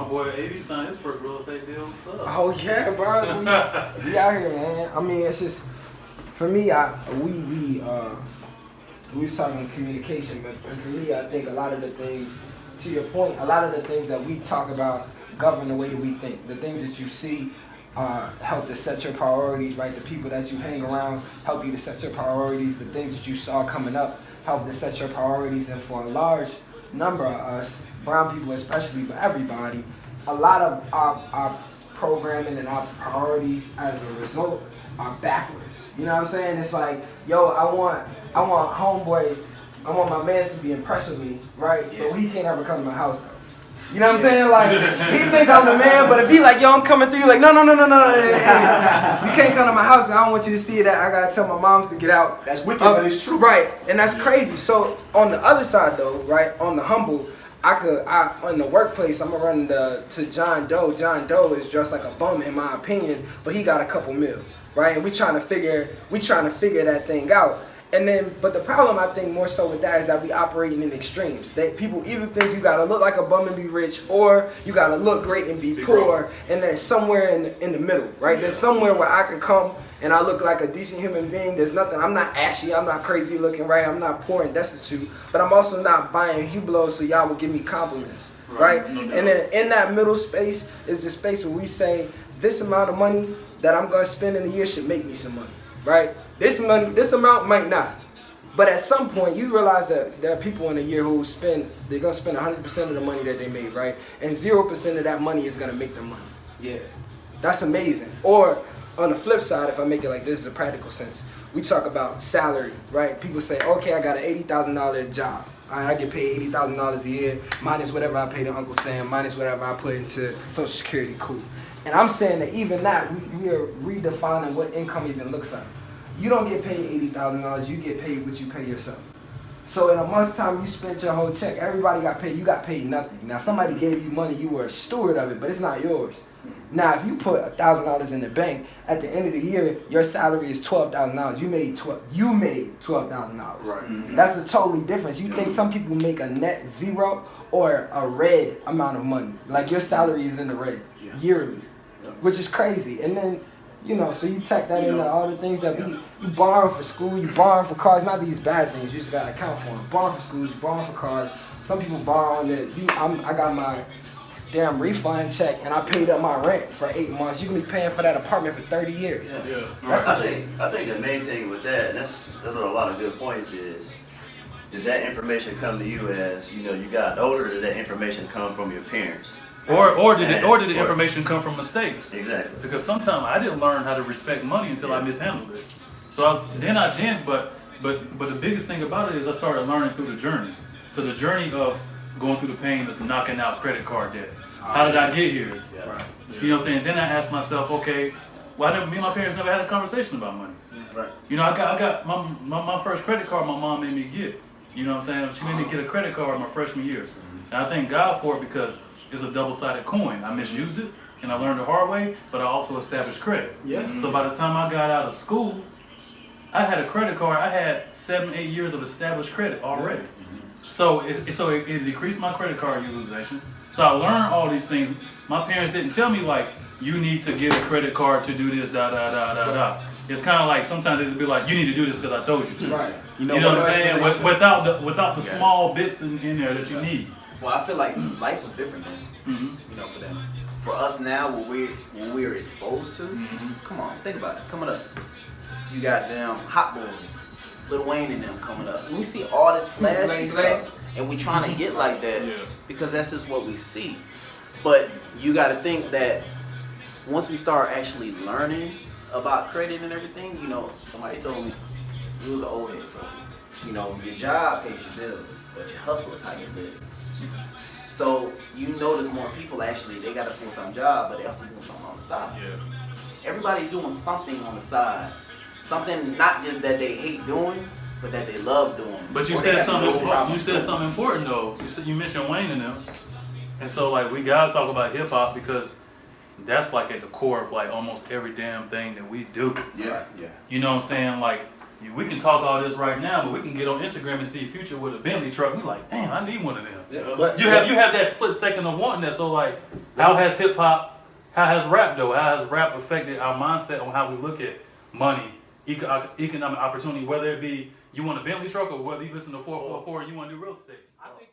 My boy 80 signed his first real estate deal. What's up? Oh yeah, bro. So we out here, man. I mean, it's just for me. We was talking communication, but for me, I think a lot of the things, to your point, a lot of the things that we talk about govern the way that we think. The things that you see help to set your priorities, right? The people that you hang around help you to set your priorities. The things that you saw coming up help to set your priorities. And for a large number of us, brown people especially, but everybody, a lot of our programming and our priorities as a result are backwards. You know what I'm saying? It's like, yo, I want homeboy, I want my man to be impressed with me, right? Yeah. But he can't ever come to my house though. You know what I'm saying? Like, he think I'm the man, but if he like, yo, I'm coming through, you like, no. You can't come to my house and I don't want you to see that. I gotta tell my moms to get out. That's wicked, but it's true. Right, and that's crazy. So on the other side though, right, on the humble, in the workplace, I'm gonna run to John Doe. John Doe is just like a bum in my opinion, but he got a couple mil, right? And we trying to figure that thing out. And then, but the problem I think more so with that is that we operating in extremes. That people either think you gotta look like a bum and be rich, or you gotta look great and be poor, and there's somewhere in the middle, right? Yeah. There's somewhere where I could come and I look like a decent human being. There's nothing, I'm not ashy, I'm not crazy looking, right? I'm not poor and destitute, but I'm also not buying Hublots so y'all will give me compliments, right? No, and then in that middle space is the space where we say, this amount of money that I'm gonna spend in a year should make me some money, right? This amount might not. But at some point, you realize that there are people in a year who they're gonna spend 100% of the money that they made, right? And 0% of that money is gonna make them money. Yeah. That's amazing. Or on the flip side, if I make it like this, is a practical sense. We talk about salary, right? People say, okay, I got an $80,000 job. I get paid $80,000 a year, minus whatever I pay to Uncle Sam, minus whatever I put into Social Security, cool. And I'm saying that even that, we are redefining what income even looks like. You don't get paid $80,000, you get paid what you pay yourself. So in a month's time, you spent your whole check, everybody got paid, you got paid nothing. Now somebody gave you money, you were a steward of it, but it's not yours. Now if you put $1,000 in the bank, at the end of the year, your salary is $12,000. You made $12,000. Right. Mm-hmm. That's a totally difference. You think some people make a net zero or a red amount of money. Like your salary is in the red yearly, which is crazy. And then, you know, so you tack that into all the things that you borrow for school, you borrow for cars, not these bad things, you just gotta account for them. Borrow for schools, you borrow for cars. Some people borrow on it. I got my damn refund check and I paid up my rent for 8 months. You can be paying for that apartment for 30 years. Yeah. I think the main thing with that, and that's what a lot of good points is, did that information come to you as, you know, you got older, or did that information come from your parents? Or did the information come from mistakes? Exactly. Because sometimes I didn't learn how to respect money until I mishandled it. So but the biggest thing about it is I started learning through the journey. So the journey of going through the pain of knocking out credit card debt. How did I get here? Yeah. Right. You know what I'm saying? Then I asked myself, okay, well, me and my parents never had a conversation about money. Right. You know, I got my first credit card my mom made me get. You know what I'm saying? She made me get a credit card my freshman year. And I thank God for it because it's a double-sided coin. I misused it, and I learned the hard way, but I also established credit. Yeah. So by the time I got out of school, I had a credit card. I had 7-8 years of established credit already. So it decreased my credit card utilization. So I learned all these things. My parents didn't tell me like, you need to get a credit card to do this, da. It's kind of like sometimes it'd be like, you need to do this because I told you to. Right. You know what I'm saying? Without the small bits in there that you need. Well, I feel like life was different then. You know, for them. For us now, what we're exposed to, come on, think about it. Coming up, you got them Hot Boys, Lil Wayne and them coming up. And we see all this flashy stuff, and we trying to get like that because that's just what we see. But you got to think that once we start actually learning about credit and everything, you know, somebody told me, it was an old head told me, you know, your job pays your bills, but your hustle is how you live. So you notice more people actually, they got a full-time job, but they also doing something on the side. Yeah. Everybody's doing something on the side. Something not just that they hate doing, but that they love doing. But you said something important though. You mentioned Wayne and them. And so like we gotta talk about hip hop because that's like at the core of like almost every damn thing that we do. Yeah. You know what I'm saying? Like we can talk all this right now, but we can get on Instagram and see Future with a Bentley truck. We like, damn, I need one of them. Yeah. But You have that split second of wanting that. So like, how has hip hop, how has rap though? How has rap affected our mindset on how we look at money, economic opportunity, whether it be you want a Bentley truck or whether you listen to 444 and you want to do real estate? I think